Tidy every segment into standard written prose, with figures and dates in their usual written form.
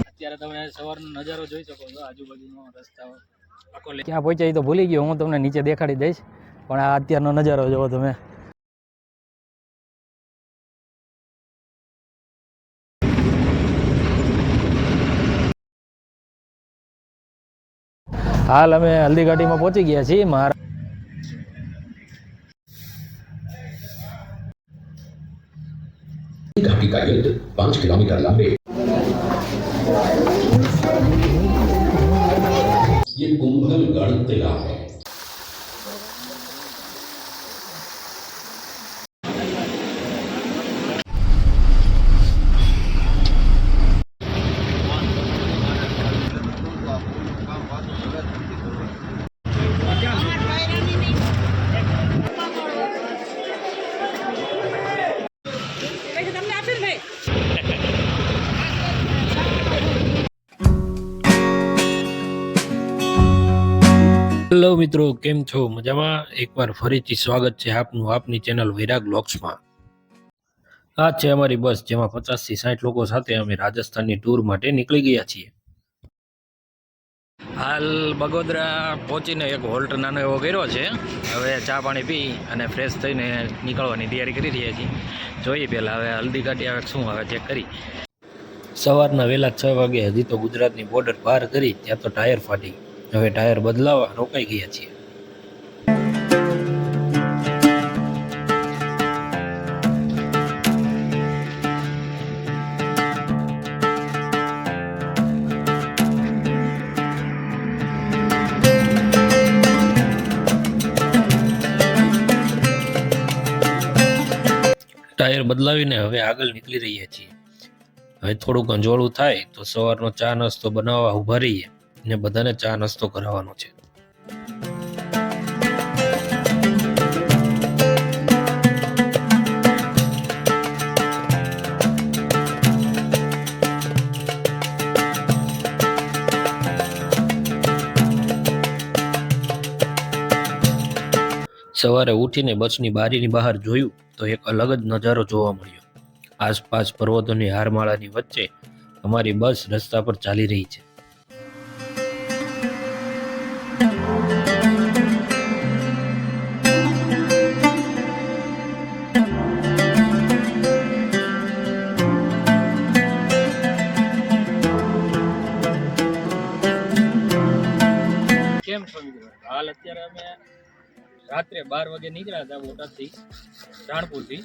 અત્યારે તમે સવારનો નજારો જોઈ શકો છો, આજુબાજુનો રસ્તાઓ આખો ક્યાં પહોંચ્યા એ તો ભૂલી ગયો, હું તમને નીચે દેખાડી દઈશ, પણ આ અત્યારનો નજારો જોવો તમે. હાલ અમે હલ્દી ઘાટીમાં પહોંચી ગયા છીએ. घाटी का युद्ध 5 किलोमीटर लंबे ये कुंभलगढ़ किला है। હેલો મિત્રો, કેમ છો? મજામાં? એકવાર ફરીથી સ્વાગત છે આપનું આપની ચેનલ વૈરાગ વ્લોગ્સમાં. આ છે અમારી બસ, જેમાં 50 થી 60 લોકો સાથે અમે રાજસ્થાનની ટૂર માટે નીકળી ગયા છીએ. હાલ બગોદરા પહોંચીને એક હોલ્ટ નાનો એવો કર્યો છે. હવે ચા પાણી પી અને ફ્રેશ થઈને નીકળવાની તૈયારી કરી રહ્યા છીએ. જોઈએ પહેલાં હવે હલ્દી ઘાટી આવે શું આવે ચેક કરી. સવારના વહેલા 6 વાગે હજી તો ગુજરાતની બોર્ડર પાર કરી ત્યાં તો ટાયર ફાટી. હવે ટાયર બદલાવા રોકાઈ ગયા છીએ. ટાયર બદલાવીને હવે આગળ નીકળી રહ્યા છીએ. હવે થોડુંક અંજોળું થાય તો સવારનો ચા નાસ્તો બનાવવા ઊભા રહીએ ને બધાને ચા નાસ્તો કરાવવાનો છે. સવારે ઉઠીને બસની બારીની બહાર જોયું તો એક અલગ જ નજારો જોવા મળ્યો. આસપાસ પર્વતોની હારમાળાની વચ્ચે અમારી બસ રસ્તા પર ચાલી રહી છે. કેમ છો મિત્રો? હાલ અત્યારે અમે રાત્રે 12 વાગે નીકળ્યા હતા બોટાદથી, રાણપુરથી.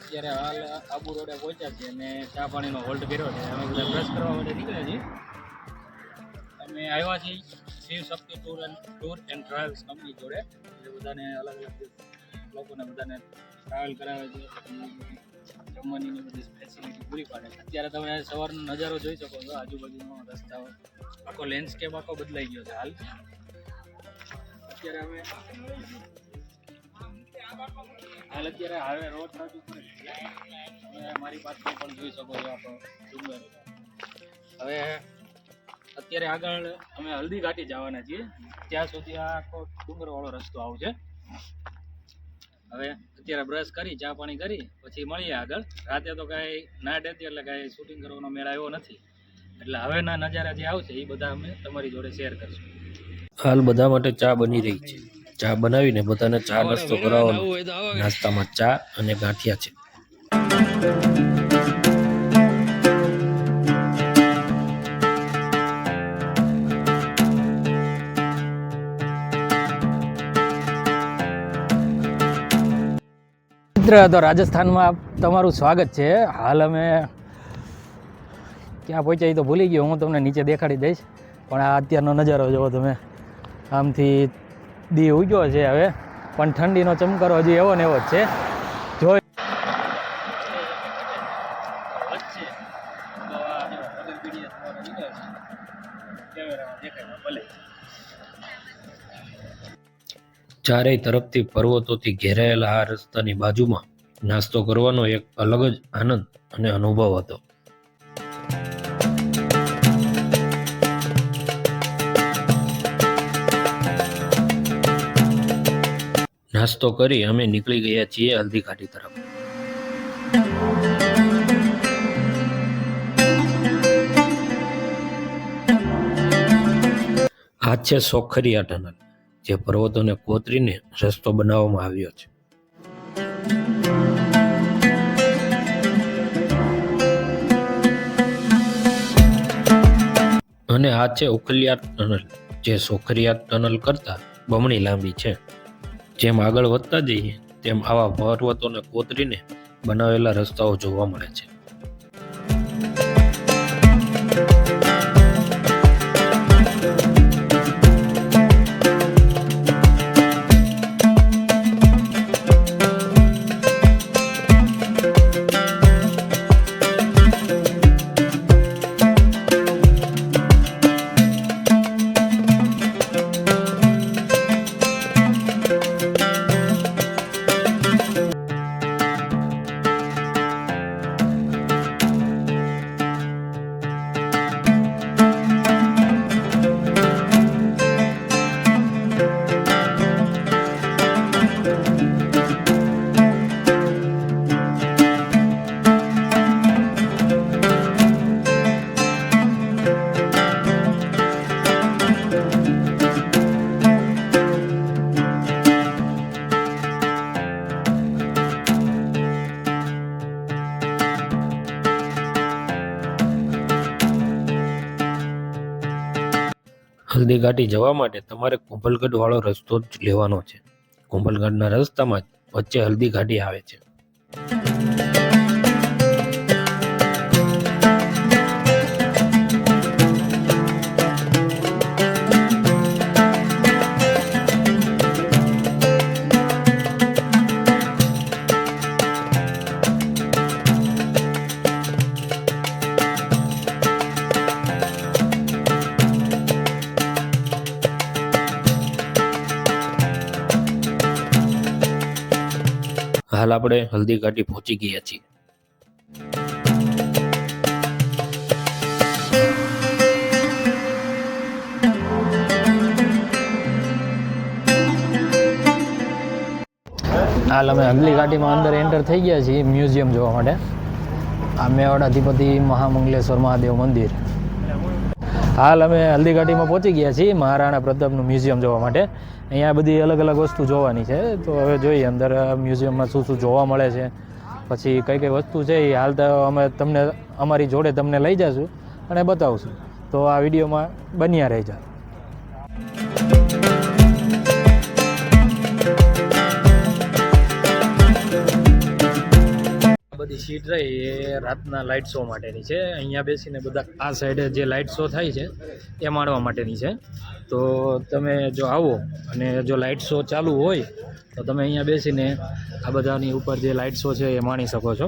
અત્યારે હાલ આબુ રોડે પહોંચ્યા છીએ અને ચા પાણીનો હોલ્ટ કર્યો છે. અમે બધા બ્રશ કરવા માટે નીકળ્યા છીએ. અમે આવ્યા છીએ શિવ શક્તિ ટૂર એન્ડ ટ્રાવેલ્સ કંપની જોડે. એટલે બધાને અલગ અલગ લોકોને બધાને ટ્રાવેલ કરાવે છે, જમવાની બધી ફેસિલિટી પૂરી પાડે છે. અત્યારે તમે સવારનો નજારો જોઈ શકો છો, આજુબાજુનો રસ્તાઓ આખો લેન્ડસ્કેપ આખો બદલાઈ ગયો છે. અત્યારે હાઈવે રોડ રજૂ કરે છે. મારી પાસે પણ જોઈ શકો છો આપણો ડુંગર. હવે અત્યારે આગળ અમે હલ્દી ઘાટી જવાના છીએ. ત્યાં સુધી આ આખો ડુંગરવાળો રસ્તો આવશે. હવે અત્યારે બ્રશ કરી ચા પાણી કરી પછી મળીએ આગળ. રાતે તો કાંઈ નાઇટ હતી એટલે કાંઈ શૂટિંગ કરવાનો મેળ આવ્યો નથી. એટલે હવેના નજારા જે આવશે એ બધા અમે તમારી જોડે શેર કરશું. હાલ બધા માટે ચા બની રહી છે. ચા બનાવીને બધાને ચા નાસ્તો કરાવવાનો. નાસ્તામાં ચા અને ગાંઠિયા છે. તો રાજસ્થાનમાં તમારું સ્વાગત છે. હાલ અમે ક્યાં પહોંચ્યા એ તો ભૂલી ગયો, હું તમને નીચે દેખાડી દઈશ, પણ આ અત્યારનો નજારો જોવો તમે. આમથી દી ઉગ્યો છે હવે, પણ ઠંડીનો ચમકારો હજી એવો ને એવો જ છે. જોઈ ચારેય તરફથી પર્વતોથી ઘેરાયેલા આ રસ્તાની બાજુમાં નાસ્તો કરવાનો એક અલગ જ આનંદ અને અનુભવ હતો. નાસ્તો કરી અમે નીકળી ગયા છીએ હલ્દી ઘાટી તરફ. આ છે સોખરિયા ટનલ, જે પર્વતોને કોતરીને રસ્તો બનાવવામાં આવ્યો છે. અને આ છે ઉખલિયા ટનલ, જે સોખરિયા ટનલ કરતાં બમણી લાંબી છે. જેમ આગળ વધતા જઈએ તેમ આવા પર્વતોને કોતરીને બનાવેલા રસ્તાઓ જોવા મળે છે. હલ્દી ઘાટી જવા માટે તમારે કુંભલગઢ વાળો રસ્તો જ લેવાનો છે. કુંભલગઢના રસ્તામાં જ વચ્ચે હલ્દી ઘાટી આવે છે. હાલ આપણે હલ્દી ઘાટી પહોંચી ગયા છીએ. હાલ અમે હલ્દી ઘાટીમાં અંદર એન્ટર થઈ ગયા છીએ મ્યુઝિયમ જોવા માટે. આ મેવાડાધિપતિ મહામંગલેશ્વર મહાદેવ મંદિર. હાલ અમે હલ્દી ઘાટીમાં પહોંચી ગયા છીએ મહારાણા પ્રતાપનું મ્યુઝિયમ જોવા માટે. અહીંયા બધી અલગ અલગ વસ્તુ જોવાની છે, તો હવે જોઈએ અંદર મ્યુઝિયમમાં શું શું જોવા મળે છે, પછી કઈ કઈ વસ્તુ છે એ હાલ તો અમે તમને અમારી જોડે તમને લઈ જઈશું અને બતાવશું. તો આ વિડીયોમાં બન્યા રહેજો. બધી સીટ રહી એ રાતના લાઇટ શો માટેની છે. અહીંયા બેસીને બધા આ સાઈડે જે લાઇટ શો થાય છે એ માણવા માટેની છે. તો તમે જો આવો અને જો લાઇટ શો ચાલુ હોય તો તમે અહીંયા બેસીને આ બધાની ઉપર જે લાઇટ શો છે એ માણી શકો છો.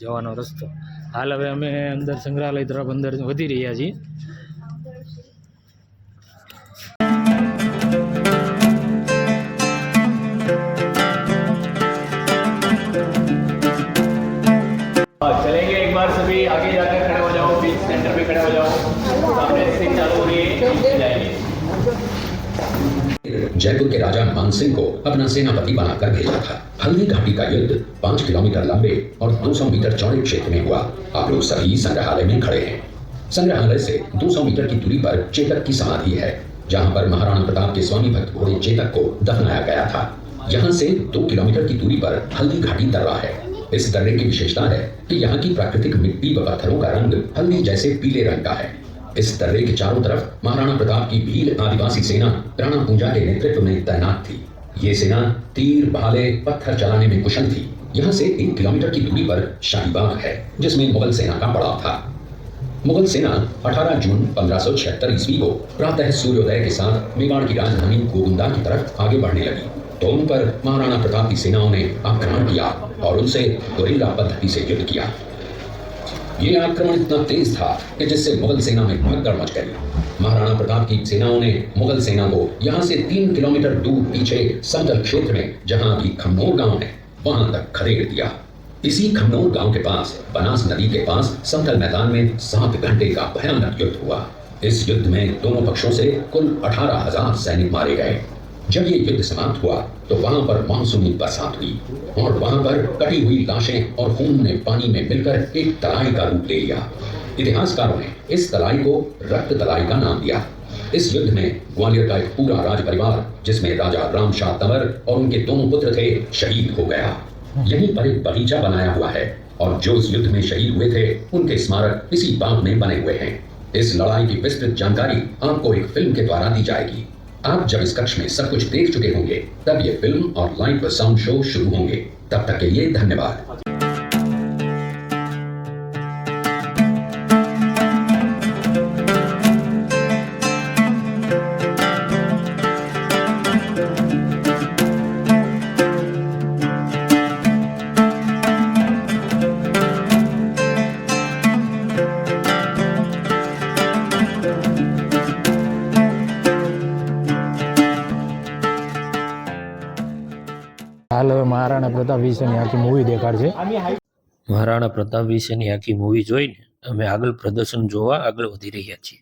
જવાનો રસ્તો હાલ હવે અમે અંદર સંગ્રહાલય તરફ અંદર વધી રહ્યા છીએ. चलेंगे एक बार सभी आगे जाकर खड़े हो जाओ, बीच सेंटर पे खड़े हो जाओ, सामने से चालू हो रही है जाएंगे. जयपुर के राजा मानसिंह को अपना सेनापति बनाकर भेजा था. हल्दी घाटी का युद्ध 5 किलोमीटर लंबे और 200 मीटर चौड़े क्षेत्र में हुआ. आप लोग सभी संग्रहालय में खड़े हैं. संग्रहालय से 200 मीटर की दूरी पर चेतक की समाधि है, जहां पर महाराणा प्रताप के स्वामी भक्त घोड़े चेतक को दफनाया गया था. यहाँ से 2 किलोमीटर की दूरी पर हल्दी घाटी दर्रा है. इस दर्रे की विशेषता है कि यहाँ की प्राकृतिक मिट्टी व पत्थरों का रंग हल्दी जैसे पीले रंग का है. इस दर्रे के चारों तरफ महाराणा प्रताप की भील आदिवासी सेना प्राणा पूंजा के नेतृत्व में तैनात थी. ये सेना तीर, भाले, पत्थर चलाने में कुशल थी. यहाँ से 1 किलोमीटर की दूरी पर शाहीबाग है, जिसमें मुगल सेना का पड़ाव था. मुगल सेना 18 जून 1576 ईस्वी को प्रातः सूर्योदय के साथ मेवाड़ की राजधानी गोविंदा की तरफ आगे बढ़ने लगी. तो उन पर महाराणा प्रताप की सेनाओं ने आक्रमण किया और उनसे गुरिल्ला पद्धति से युद्ध किया. ये आक्रमण इतना तेज था कि जिससे मुगल सेना में भगदड़ मच गई। महाराणा प्रताप की सेनाओं ने मुगल सेना को यहाँ से 3 किलोमीटर दूर पीछे समतल क्षेत्र में, जहाँ अभी खमनोर गांव है, वहां तक खदेड़ दिया। इसी खमनोर गांव के पास बनास नदी के पास समतल मैदान में 7 घंटे का भयानक युद्ध हुआ। इस युद्ध में दोनों पक्षों से कुल 18,000 सैनिक मारे गए। जब ये युद्ध समाप्त हुआ तो वहां पर मानसूनी बरसात हुई और वहां पर कटी हुई लाशें और खून ने पानी में मिलकर एक तलाई का रूप ले लिया। इतिहासकारों ने इस तलाई को रक्त तलाई का नाम दिया। इस युद्ध में ग्वालियर का एक पूरा राज परिवार, जिसमें राजा राम शाह तंवर और उनके दोनों पुत्र थे, शहीद हो गया। यहीं पर एक बगीचा बनाया हुआ है और जो इस युद्ध में शहीद हुए थे उनके स्मारक इसी बाग में बने हुए हैं। इस लड़ाई की विस्तृत जानकारी आपको एक फिल्म के द्वारा दी जाएगी। आप जब इस कक्ष में सब कुछ देख चुके होंगे तब ये फिल्म और लाइव साउंड शो शुरू होंगे। तब तक के लिए धन्यवाद। હાલ હવે મહારાણા પ્રતાપ વિશેની આખી મૂવી દેખાડશે. મહારાણા પ્રતાપ વિશેની આખી મૂવી જોઈને અમે આગળ પ્રદર્શન જોવા આગળ વધી રહ્યા છીએ.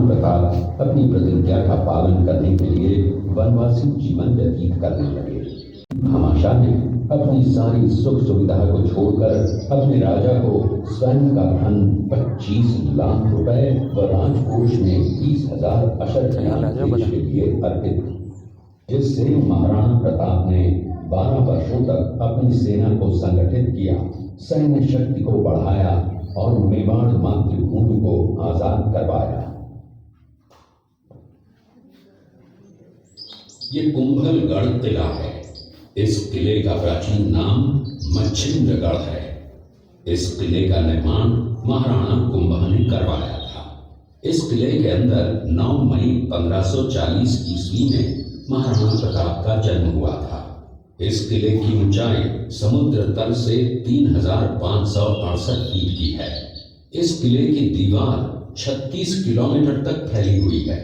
प्रताप अपनी प्रतिज्ञा का पालन करने के लिए वनवासी जीवन व्यतीत करने लगे। भामाशाह ने अपनी सारी सुख सुविधा को छोड़कर अपने राजा को स्वयं का धन 25 लाख रुपए व राजकोष में 20,000 अशर्त के लिए अर्पित, जिससे महाराणा प्रताप ने 12 वर्षों तक अपनी सेना को संगठित किया, सैन्य शक्ति को बढ़ाया और मेवाड़ मातृभूमि को आजाद करवाया। ये कुंभलगढ़ किला है। इस किले का प्राचीन नाम मच्छिंद्रगढ़ है। इस किले का निर्माण महाराणा कुंभा ने करवाया था। इस किले के अंदर 9 मई 1540 ईस्वी में महाराणा प्रताप का जन्म हुआ था। इस किले की ऊंचाई समुद्र तल से 3,568 फीट की है। इस किले की दीवार 36 किलोमीटर तक फैली हुई है।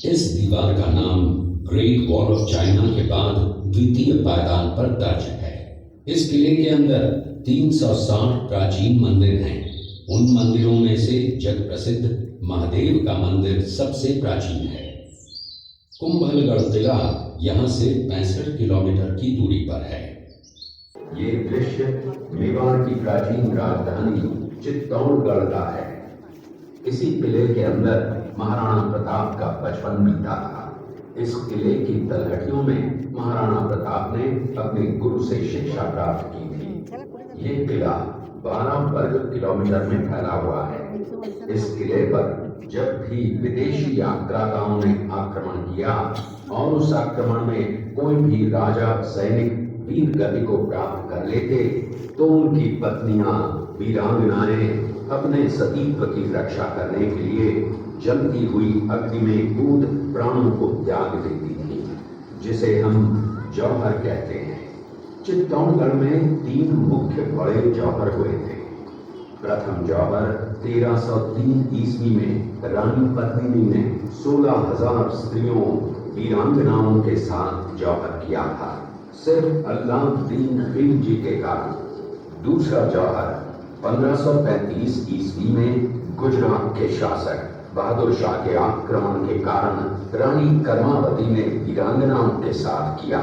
इस दीवार का नाम ग्रेट वॉल ऑफ चाइना के बाद द्वितीय पायदान पर दर्ज है। इस किले के अंदर 360 प्राचीन मंदिर हैं। उन मंदिरों में से जग प्रसिद्ध महादेव का मंदिर सबसे प्राचीन है। कुंभलगढ़ किला यहाँ से 65 किलोमीटर की दूरी पर है। ये दृश्य मेवाड़ की प्राचीन राजधानी चित्तौड़गढ़ का है। इसी किले के अंदर महाराणा प्रताप का बचपन बीता था। इस किले की तलहटियों में महाराणा प्रताप ने अपने गुरु से शिक्षा प्राप्त की थी। ये किला 12 वर्ग किलोमीटर में फैला हुआ है। इस किले पर जब भी विदेशी आक्रांताओं ने आक्रमण किया और उस आक्रमण में कोई भी राजा सैनिक वीर गति को प्राप्त कर लेते तो उनकी पत्नियां वीरांगनाएं अपने सतीत्व की रक्षा करने के लिए जलती हुई अग्नि में कूद प्राणों को त्याग देती थी, जिसे हम जौहर कहते हैं। चित्तौड़गढ़ में 3 मुख्य बड़े जौहर हुए थे। प्रथम जौहर 1303 ईस्वी में रानी पद्मिनी ने 16,000 स्त्रियों वीरांगनाओं के साथ जौहर किया था, सिर्फ अल्लाउद्दीन खिलजी के कारण। दूसरा जौहर 1535 ईस्वी में गुजरात के शासक बहादुर शाह के आक्रमण के कारण रानी कर्मावती ने वीरांगनाओं के साथ किया।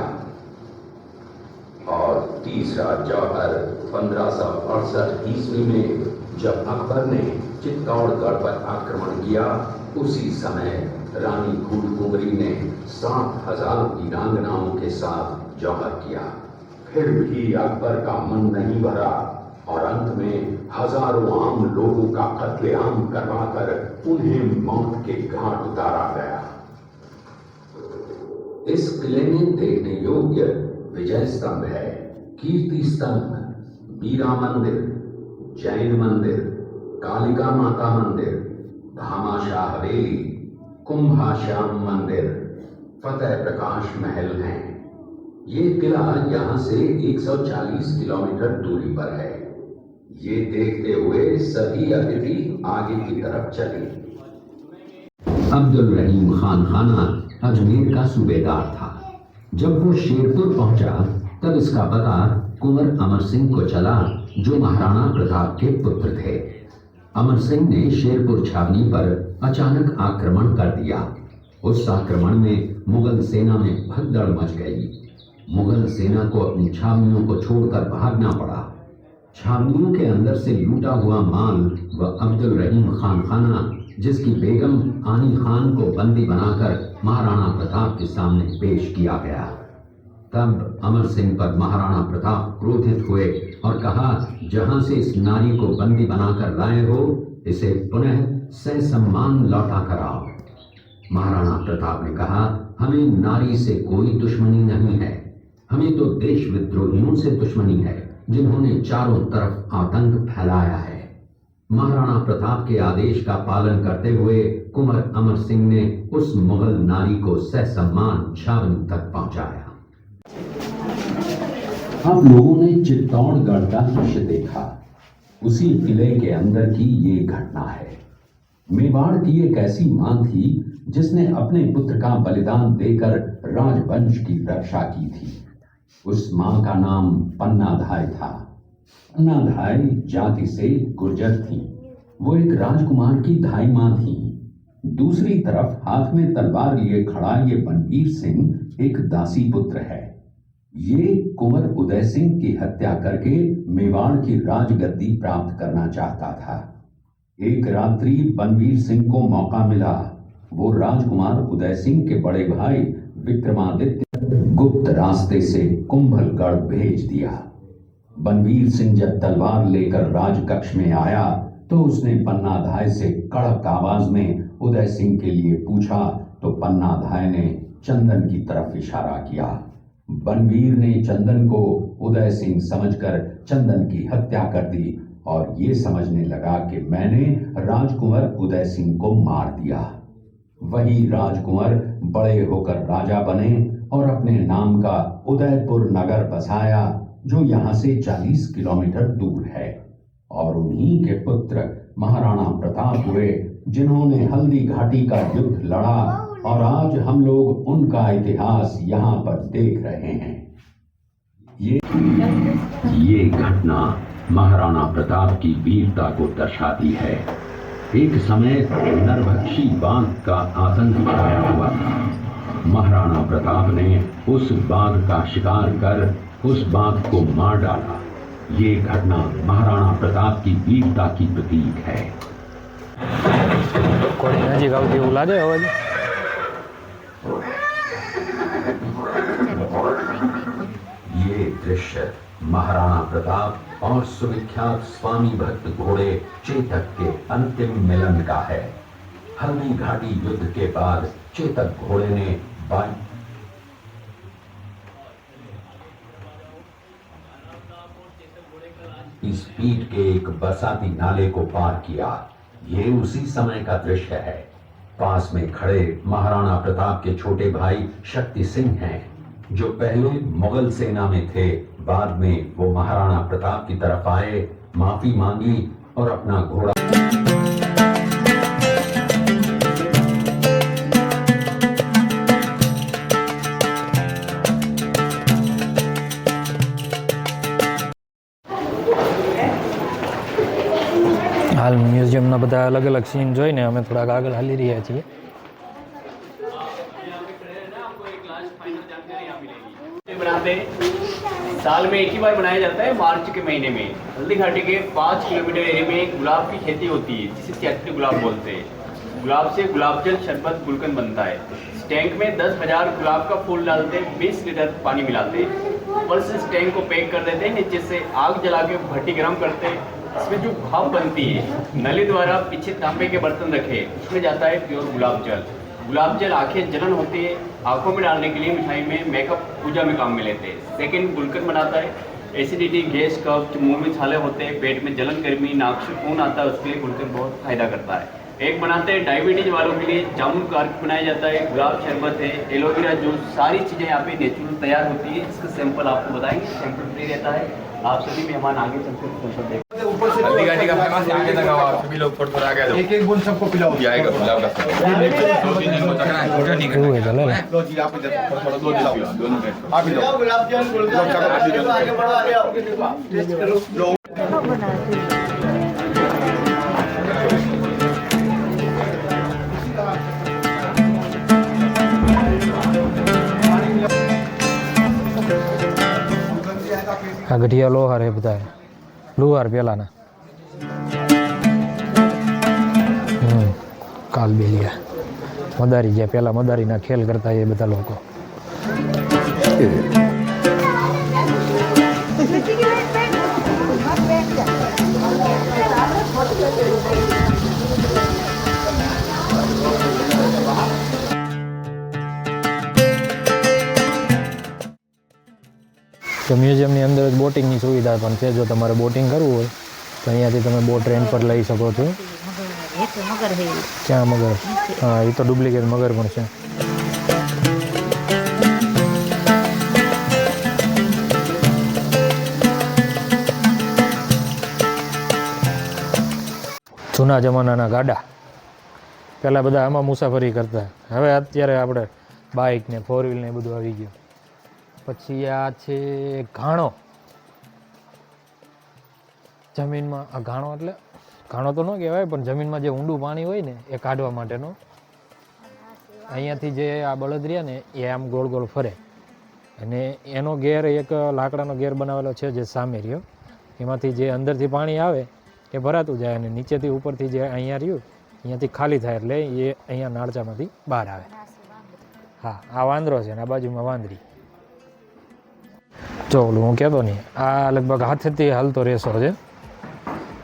और तीसरा जौहर 1568 ईस्वी में जब अकबर ने चित्तौड़गढ़ पर आक्रमण किया, उसी समय रानी फूलकुंवरी ने 7,000 वीरांगनाओं के साथ जौहर किया। फिर भी अकबर का मन नहीं भरा और अंत में हजारों आम लोगों का कत्लेआम करवाकर उन्हें मौत के घाट उतारा गया। इस किले में देखने योग्य विजय स्तंभ है, कीर्ति स्तंभ, वीरा मंदिर, जैन मंदिर, कालिका माता मंदिर, भामाशाह हवेली, कुंभाश्याम मंदिर, फतेह प्रकाश महल हैं। ये किला यहाँ से 140 किलोमीटर दूरी पर है। ये देखते हुए सभी अतिथि आगे की तरफ चले। अब्दुल रहीम खान खाना अजमेर का सूबेदार था। जब वो शेरपुर पहुंचा तब इसका पता कुंवर अमर सिंह को चला, जो महाराणा प्रताप के पुत्र थे। अमर सिंह ने शेरपुर छावनी पर अचानक आक्रमण कर दिया। उस आक्रमण में मुगल सेना में भगदड़ मच गई। मुगल सेना को अपनी छावनियों को छोड़कर भागना पड़ा। छावनियों के अंदर से लूटा हुआ माल व अब्दुल रहीम खान खाना, जिसकी बेगम आनी खान को बंदी बनाकर महाराणा प्रताप के सामने पेश किया गया। तब अमर सिंह पर महाराणा प्रताप क्रोधित हुए और कहा, जहां से इस नारी को बंदी बनाकर लाए हो, इसे पुनः ससम्मान लौटा कराओ। महाराणा प्रताप ने कहा, हमें नारी से कोई दुश्मनी नहीं है, हमें तो देश विद्रोहियों से दुश्मनी है, जिन्होंने चारों तरफ आतंक फैलाया है। महाराणा प्रताप के आदेश का पालन करते हुए कुंवर अमर सिंह ने उस मुगल नारी को ससम्मान छावनी तक पहुंचाया। आप लोगों ने चित्तौड़गढ़ का दृश्य देखा। उसी किले के अंदर की ये घटना है। मेवाड़ की एक ऐसी मां थी जिसने अपने पुत्र का बलिदान देकर राजवंश की रक्षा की थी। उस मां का नाम पन्नाधाय था। पन्नाधाय जाति से गुर्जर थी। वो एक राजकुमार की धाई मां थी। दूसरी तरफ हाथ में तलवार लिए खड़ा ये बनवीर सिंह एक दासी पुत्र है। ये कुंवर उदय सिंह की हत्या करके मेवाड़ की राजगद्दी प्राप्त करना चाहता था। एक रात्रि बनवीर सिंह को मौका मिला। वो राजकुमार उदय सिंह के बड़े भाई विक्रमादित्य गुप्त रास्ते से कुंभलगढ़ भेज दिया। बनवीर सिंह जब तलवार लेकर राजकक्ष में आया तो उसने पन्नाधाय से कड़क आवाज में उदय सिंह के लिए पूछा, तो पन्नाधाय ने चंदन की तरफ इशारा किया। बनवीर ने चंदन को उदय सिंह समझकर चंदन की हत्या कर दी और ये समझने लगा कि मैंने राजकुंवर उदय सिंह को मार दिया। वही राजकुंवर बड़े होकर राजा बने और अपने नाम का उदयपुर नगर बसाया, जो यहाँ से 40 किलोमीटर दूर है। और उन्हीं के पुत्र महाराणा प्रताप हुए, जिन्होंने हल्दी घाटी का युद्ध लड़ा और आज हम लोग उनका इतिहास यहाँ पर देख रहे हैं। ये घटना महाराणा प्रताप की वीरता को दर्शाती है। एक समय नरभक्षी बाघ का आतंक छाया हुआ था। महाराणा प्रताप ने उस बाघ का शिकार कर उस बाघ को मार डाला। ये घटना महाराणा प्रताप की वीरता की प्रतीक है। ये दृश्य महाराणा प्रताप और सुविख्यात स्वामी भक्त घोड़े चेतक के अंतिम मिलन का है। हल्दी घाटी युद्ध के बाद चेतक घोड़े ने इस पीठ के एक बरसाती नाले को पार किया। ये उसी समय का दृश्य है। पास में खड़े महाराणा प्रताप के छोटे भाई शक्ति सिंह हैं, जो पहले मुगल सेना में थे। बाद में वो महाराणा प्रताप की तरफ आए, माफी मांगी और अपना घोड़ा हाल म्यूजियमના બધા અલગ અલગ સીન જોઈને અમે થોડાક આગળ હાલી રહ્યા છીએ। बनाते साल में एक ही बार बनाया जाता है, मार्च के महीने में। हल्दी घाटी के 5 किलोमीटर एरिया में गुलाब की खेती होती है, जिसे चैत्री गुलाब बोलते हैं। गुलाब से गुलाब जल शरबत गुलकंद बनता है। इस टैंक में 10,000 गुलाब का फूल डालते, 20 लीटर पानी मिलाते, ऊपर से इस टैंक को पैक कर देते हैं। नीचे से आग जला के भट्टी गर्म करते। इसमें जो भाप बनती है, नली द्वारा पीछे तांबे के बर्तन रखे, उसमें जाता है प्योर गुलाब जल। गुलाब जल आंखें जलन होती है, आंखों में डालने के लिए मिठाई में, मेकअप, पूजा में काम में लेते हैं। सेकंड गुलकंद बनाता है। एसिडिटी, गैस, कब्ज, मुंह में छाले होते हैं, पेट में जलन, गर्मी, नाक से खून आता है, उसके लिए गुलकंद बहुत फायदा करता है। एक बनाते हैं डायबिटीज वालों के लिए जामुन का अर्क बनाया जाता है, गुलाब शरबत है, एलोवेरा जूस, सारी चीज़ें यहाँ पे नेचुरल तैयार होती है। इसका सैंपल आपको बताएंगे, सैंपल फ्री रहता है। आप सभी मेहमान आगे चलते सैंपल देख। हल्दी घाटी का फेमस है, आगे तक आओ आप सभी लोग थोड़ा थोड़ा आगे आ जाओ। एक एक बूंद सबको पिलाओ। ये आएगा गुलाब का। दो तीन दिन को चखना है, छोटा नहीं એવું હોય ચાલે ને लो जी आप इधर थोड़ा दो दिलाओ दोनों में आप ही लो गुलाब जामुन आगे बढ़ो आगे आओ टेस्ट करो लो આ ગઢિયા લોહાર એ બધા લુહાર પેલાના કાલબેલિયા મદારી જ્યાં પેલા મદારીના ખેલ કરતા એ બધા લોકો તો મ્યુઝિયમની અંદર જ બોટિંગની સુવિધા પણ છે. જો તમારે બોટિંગ કરવું હોય તો અહીંયાથી તમે બોટ રેન્ટ પર લઈ શકો છો. ક્યાં મગર? હા, એ તો ડુપ્લિકેટ મગર પણ છે. જૂના જમાનાના ગાડા પહેલાં બધા આમાં મુસાફરી કરતા. હવે અત્યારે આપણે બાઇક ને 4 વ્હીલ ને એ બધું આવી ગયું. પછી આ છે ઘાણો. જમીનમાં આ ઘાણો એટલે ઘાણો તો ન કહેવાય પણ જમીનમાં જે ઊંડું પાણી હોય ને એ કાઢવા માટેનો. અહીંયાથી જે આ બળદ રહ્યા ને એ આમ ગોળ ગોળ ફરે અને એનો ગેર એક લાકડાનો ગેર બનાવેલો છે જે સામે રહ્યો. એમાંથી જે અંદરથી પાણી આવે એ ભરાતું જાય અને નીચેથી ઉપરથી જે અહીંયા રહ્યું અહીંયાથી ખાલી થાય એટલે એ અહીંયા નાળચામાંથી બહાર આવે. હા, આ વાંદરો છે ને આ બાજુમાં વાંદરી. જો ઓલું હું કહેતો નહીં, આ લગભગ હાથેથી હાલતો રેસો છે.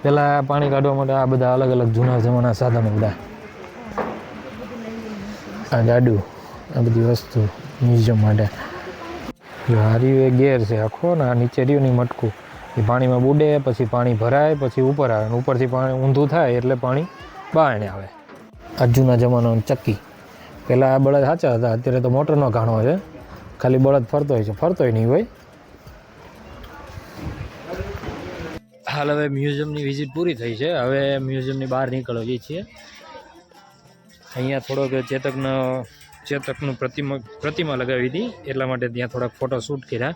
પહેલાં પાણી કાઢવા માટે આ બધા અલગ અલગ જૂના જમાના સાધનો બધા. આ ગાડું, આ બધી વસ્તુ મ્યુઝિયમ માટે. જો આ રહ્યું એ ગેર છે આખો ને આ નીચે રહ્યું નહીં મટકું. એ પાણીમાં બુડે પછી પાણી ભરાય પછી ઉપર આવે અને ઉપરથી પાણી ઊંધું થાય એટલે પાણી બહાર આવે. આ જૂના જમાનાનું ચક્કી. પહેલાં આ બળદ સાચા હતા, અત્યારે તો મોટરનો ઘાણો છે. ખાલી બળદ ફરતો હોય છે, ફરતોય નહીં હોય. હાલ હવે મ્યુઝિયમની વિઝિટ પૂરી થઈ છે. હવે મ્યુઝિયમની બહાર નીકળીએ છીએ. અહીંયા થોડોક ચેતકનું પ્રતિમા લગાવી હતી એટલા માટે ત્યાં થોડાક ફોટો શૂટ કર્યા.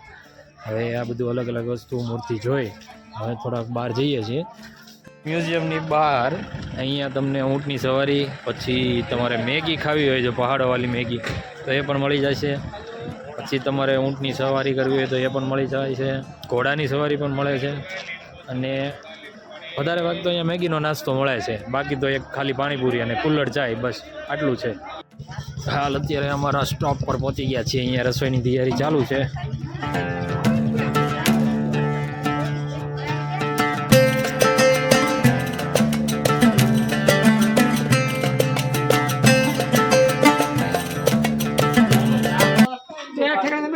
હવે આ બધું અલગ અલગ વસ્તુ મૂર્તિ જોઈ હવે થોડાક બહાર જઈએ છીએ. મ્યુઝિયમની બહાર અહીંયા તમને ઊંટની સવારી, પછી તમારે મેગી ખાવી હોય જો પહાડોવાળી મેગી તો એ પણ મળી જશે. પછી તમારે ઊંટની સવારી કરવી હોય તો એ પણ મળી જાય છે. ઘોડાની સવારી પણ મળે છે અને વધારે ભાગ તો અહીંયા મેગીનો નાસ્તો મળે છે. બાકી તો એક ખાલી પાણીપુરી અને કુલ્લડ ચાય, બસ આટલું છે. હાલ અત્યારે અમારા સ્ટોપ પર પહોંચી ગયા છીએ. અહીંયા રસોઈની તૈયારી ચાલુ છે.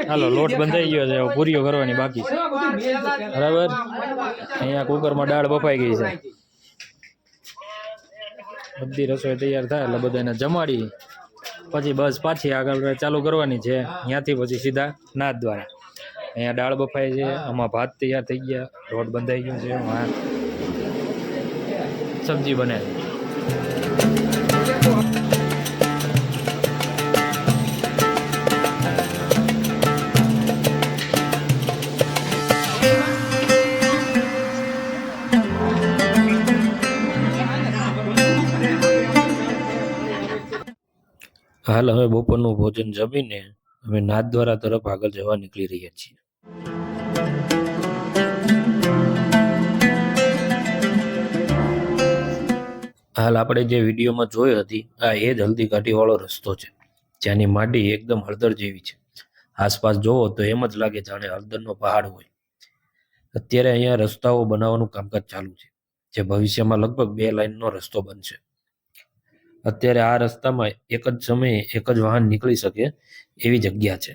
હાલો, લોટ બંધાઈ ગયો છે, પૂરીઓ કરવાની બાકી છે. બરાબર, અહીંયા કુકરમાં દાળ બફાઈ ગઈ છે. બધી રસોઈ તૈયાર થાય એટલે બધાને જમાડી પછી બસ પાછી આગળ ચાલુ કરવાની છે. ત્યાંથી પછી સીધા નાથ દ્વારા. અહીંયા દાળ બફાઈ છે, આમાં ભાત તૈયાર થઈ ગયા, લોટ બંધાઈ ગયો છે, સબ્જી બને છે. હાલ હવે બપોરનું ભોજન જમીને અમે નાથદ્વારા તરફ આગળ જવા નીકળી રહ્યા છીએ. હાલ આપણે જે વિડીયોમાં જોઈ હતી આ એ જ હલ્દી ઘાટીવાળો રસ્તો છે, જ્યાંની માટી એકદમ હળદર જેવી છે. આસપાસ જોવો તો એમ જ લાગે જાણે હળદરનો પહાડ હોય. અત્યારે અહીંયા રસ્તાઓ બનાવવાનું કામકાજ ચાલુ છે, જે ભવિષ્યમાં લગભગ 2 લાઇનનો રસ્તો બનશે. અત્યારે આ રસ્તામાં એક જ સમયે એક જ વાહન નીકળી શકે એવી જગ્યા છે.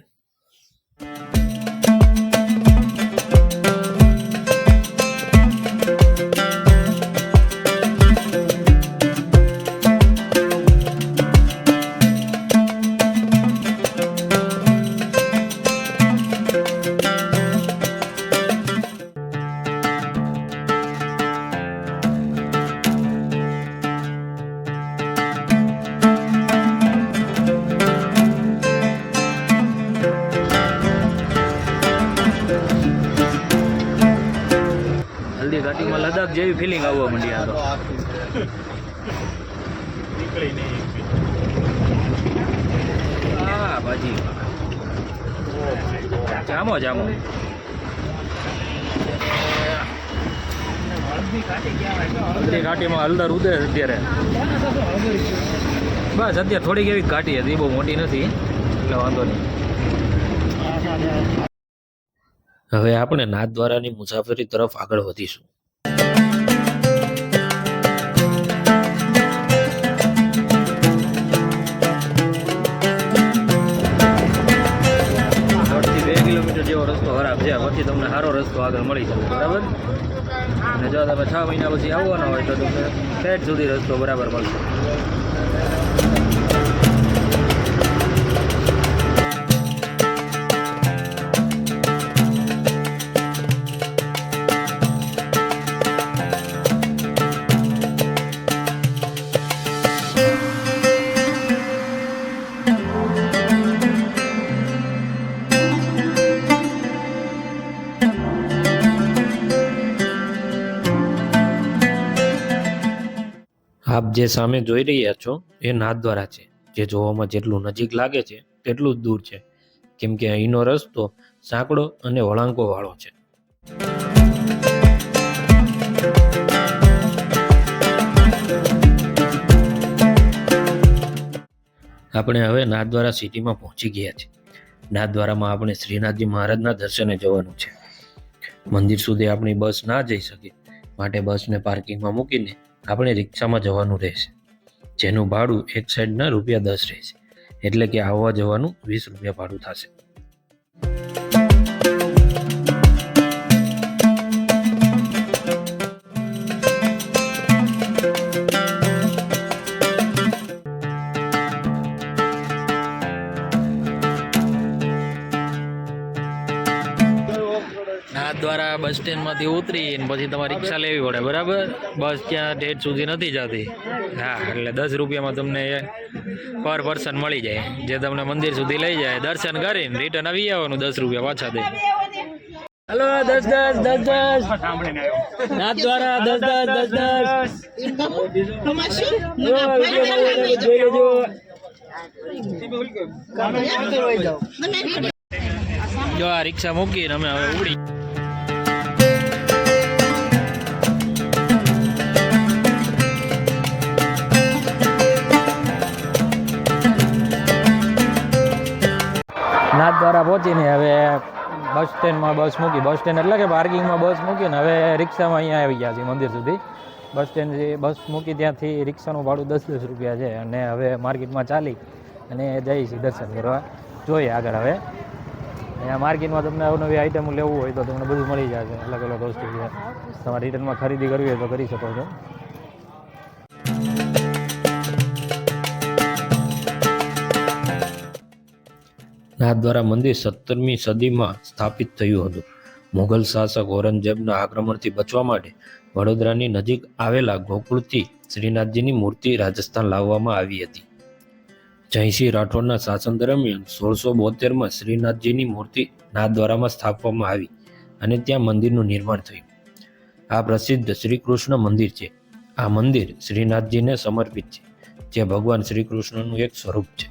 લદ્દાખ જેવી ફિલિંગ આવવા માંડી આ તો. હા ભાજી જામો જામો. હલ્દી ઘાટીમાં હળદર ઉદે અત્યારે. બસ અત્યારે થોડીક એવી ઘાટી હતી, બહુ મોટી નથી એટલે વાંધો નહીં. હવે આપણે નાથદ્વારાની મુસાફરી તરફ આગળ વધીશું. દોઢથી 2 કિલોમીટર જેવો રસ્તો ખરાબ છે, પછી તમને સારો રસ્તો આગળ મળી જશે. બરાબર. અને જો તમે 6 મહિના પછી આવવાના હોય તો તમને ઠેઠ સુધી રસ્તો બરાબર મળશે. આપ જે સામે જોઈ રહ્યા છો એ નાથદ્વારા છે, જે જોવામાં જેટલું નજીક લાગે છે તેટલું જ દૂર છે, કેમ કે અહીંનો રસ્તો સાંકડો અને વળાંકો વાળો છે. આપણે હવે નાથદ્વારા સિટીમાં પહોંચી ગયા છીએ. નાથદ્વારામાં આપણે શ્રીનાથજી મહારાજના દર્શને જવાનું છે. મંદિર સુધી આપણી બસ ના જઈ શકે, માટે બસને પાર્કિંગમાં મૂકીને આપણે રિક્ષામાં જવાનું રહેશે, જેનું ભાડું એક સાઈડના ₹10 રહેશે, એટલે કે આવવા જવાનું ₹20 ભાડું થશે. નાથદ્વારા બસ સ્ટેન્ડમાંથી ઉતરીને પછી તમારે રિક્ષા લેવી પડે. બરાબર. બસ ત્યાં ઠેઠ સુધી નથી જતી. હા, એટલે ₹10 તમને પર પર્સન મળી જાય, જે તમને મંદિર સુધી લઈ જાય. દર્શન કરીને રિટર્ન આવી આવવાનું, ₹10 પાછા દે. હલો 10 નાથદ્વારા 10 જો આ રિક્ષા મૂકીને અમે હવે ઉડી. નાથદ્વારા પહોંચીને હવે બસ સ્ટેન્ડમાં બસ મૂકી, બસ સ્ટેન્ડ એટલે કે પાર્કિંગમાં બસ મૂકીને હવે રિક્ષામાં અહીંયા આવી ગયા છીએ મંદિર સુધી. બસ સ્ટેન્ડ બસ મૂકી ત્યાંથી રિક્ષાનું ભાડું ₹10 છે, અને હવે માર્કેટમાં ચાલી અને જઈએ છીએ દર્શન કરવા. જોઈએ આગળ. હવે અહીંયા માર્કેટમાં તમને અવનવી આઈટમો લેવું હોય તો તમને બધું મળી જશે, અલગ અલગ વસ્તુ છે. તમારે રિટર્નમાં ખરીદી કરવી હોય તો કરી શકો છો. નાથદ્વારા મંદિર 17મી સદીમાં સ્થાપિત થયું હતું. મુઘલ શાસક ઔરંગઝેબના આક્રમણથી બચવા માટે વડોદરાની નજીક આવેલા ગોકુળથી શ્રીનાથજીની મૂર્તિ રાજસ્થાન લાવવામાં આવી હતી. જયસિંહ રાઠોડના શાસન દરમિયાન 1672માં શ્રીનાથજીની મૂર્તિ નાથદ્વારામાં સ્થાપવામાં આવી અને ત્યાં મંદિરનું નિર્માણ થયું. આ પ્રસિદ્ધ શ્રી કૃષ્ણ મંદિર છે. આ મંદિર શ્રીનાથજીને સમર્પિત છે, જે ભગવાન શ્રી કૃષ્ણનું એક સ્વરૂપ છે.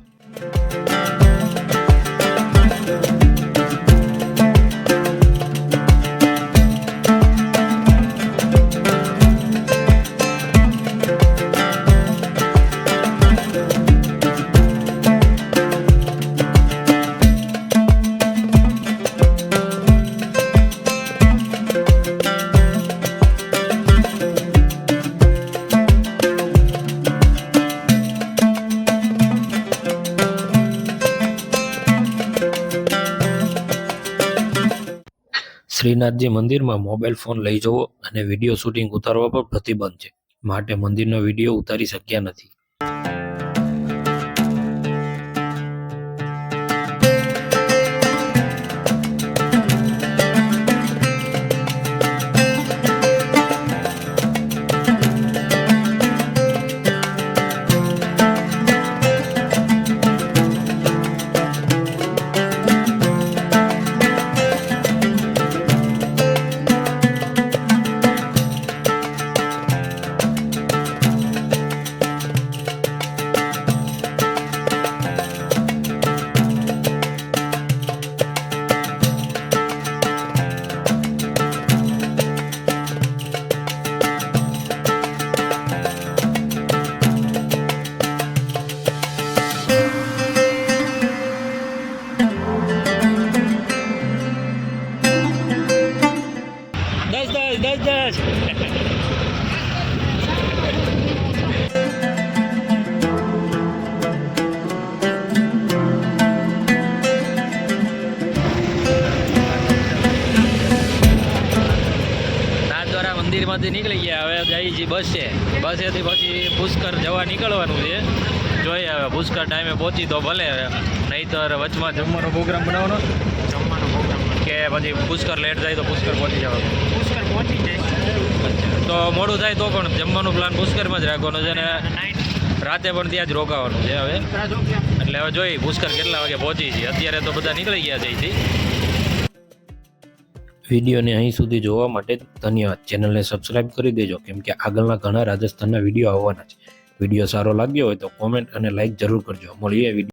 શ્રીનાથજી મંદિરમાં મોબાઈલ ફોન લઈ જવો અને વિડીયો શૂટિંગ ઉતારવા પર પ્રતિબંધ છે, માટે મંદિરનો વિડીયો ઉતારી શક્યા નથી. હોટલમાંથી નીકળી ગયા, હવે જઈએ છીએ બસે. બસેથી પછી પુષ્કર જવા નીકળવાનું છે. જોઈએ હવે પુષ્કર ટાઈમે પહોંચી તો ભલે, નહીંતર વચમાં જમવાનો પ્રોગ્રામ બનાવવાનો કે પછી પુષ્કર લેટ જાય તો પુષ્કર પહોંચી જવાનું. તો મોડું થાય તો પણ જમવાનું પ્લાન પુષ્કરમાં જ રાખવાનું છે, અને રાતે પણ ત્યાં જ રોકાવાનું છે હવે. એટલે હવે જોઈએ પુષ્કર કેટલા વાગે પહોંચી છીએ. અત્યારે તો બધા નીકળી ગયા છે અહીંથી. વિડીયોને અહીં સુધી જોવા માટે ધન્યવાદ. ચેનલને સબસ્ક્રાઇબ કરી દેજો, કેમ કે આગળના ઘણા રાજસ્થાનના વિડીયો આવવાના છે. વિડીયો સારો લાગ્યો હોય તો કોમેન્ટ અને લાઇક જરૂર કરજો. મળીએ વિડીયો